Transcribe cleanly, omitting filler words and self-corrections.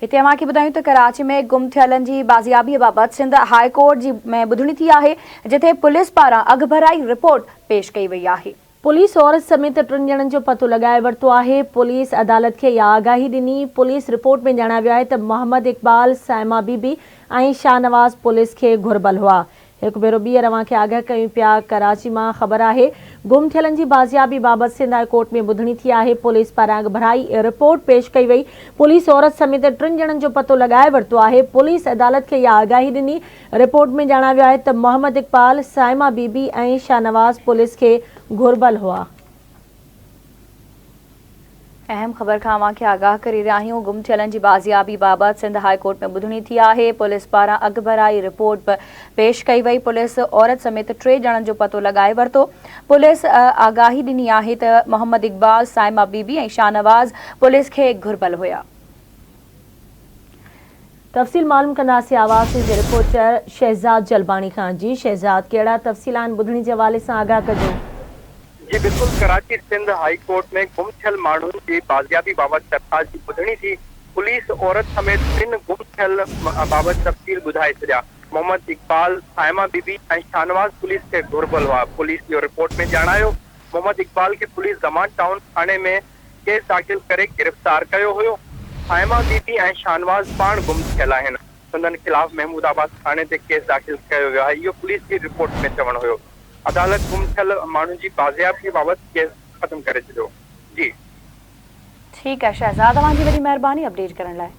हिते अव्हांखे ॿुधायूं त कराची में गुम थियलनि जी बाज़ियाबीअ बाबति सिंध हाई कोर्ट जी में ॿुधणी थी आहे, जिथे पुलिस पारां अॻु भराई रिपोर्ट पेश कई वई आहे। पुलिस औरत समेत 3 ॼणनि जो पतो लगाए वरितो आहे। पुलिस अदालत खे इहा आगाही ॾिनी। पुलिस रिपोर्ट में जणायो आहे त मोहम्मद इकबाल, साइमा बीबी ऐं शाहनवाज़ पुलिस खे घुरबल हुआ। एक भेरो ॿीहर अव्हांखे आगाह कयूं पिया। कराची मां ख़बर आहे, गुम थियलनि जी बाज़ियाबी बाबति सिंध हाई कोर्ट में ॿुधणी थी आहे। पुलिस पारां अॻु भराई रिपोर्ट पेश कई वई। पुलिस औरत समेत 3 ॼणनि जो पतो लगाए वरितो आहे। पुलिस अदालत खे इहा आगाही ॾिनी। रिपोर्ट में जणायो आहे त मोहम्मद इकबाल, साइमा बीबी ऐं शाहनवाज़ पुलिस खे घुरबल हुआ। अहम ख़बर खां अव्हांखे आगाह करे रहिया आहियूं। गुम थियलनि जी बाज़ियाबी बाबति सिंध हाई कोर्ट में ॿुधणी थी आहे। पुलिस पारां अॻु भराई रिपोर्ट पेश कई वई। पुलिस औरत समेत 3 ॼणनि जो पतो लगाए वरितो। पुलिस आगाही ॾिनी आहे त मोहम्मद इकबाल, साइमा बीबी ऐं शाहनवाज़ पुलिस खे घुरबल हुया। तफ़सील मालूम कंदासीं आवाज़ जे रिपोर्टर शहज़ाद जलबानी खां। जी शहज़ाद, कहिड़ा तफ़सील आहिनि ॿुधणी जे हवाले सां आगाह कजो। जी बिल्कुल, कराची सिंध हाई कोर्ट में गुम थियल माण्हुनि जी बाज़ियाबी बाबति दरख़्वास्त जी ॿुधणी थी। पुलिस औरत समेत 3 गुम थियल बाबति तफ़सील ॿुधाए छॾिया। मोहम्मद इकबाल, साइमा बीबी ऐं शाहनवाज़ पुलिस खे घुरबल हुआ। पुलिस जो रिपोर्ट में ॼाणायो, मोहम्मद इकबाल खे पुलिस ज़मान टाउन थाने में केस दाख़िल करे गिरफ़्तार कयो हुयो। साइमा बीबी ऐं शाहनवाज़ पाण गुम थियल आहिनि। उन्हनि खिलाफ़ महमूदाबाद थाने ते केस दाख़िल कयो वियो आहे। इहो पुलिस जी रिपोर्ट में चवणु हुयो। अदालत गुम थियल माण्हुनि जी बाज़ियाबी बाबति केस ख़त्म करे छॾियो। जी ठीकु आहे शहज़ाद, तव्हांजी वॾी महिरबानी अपडेट करण लाइ।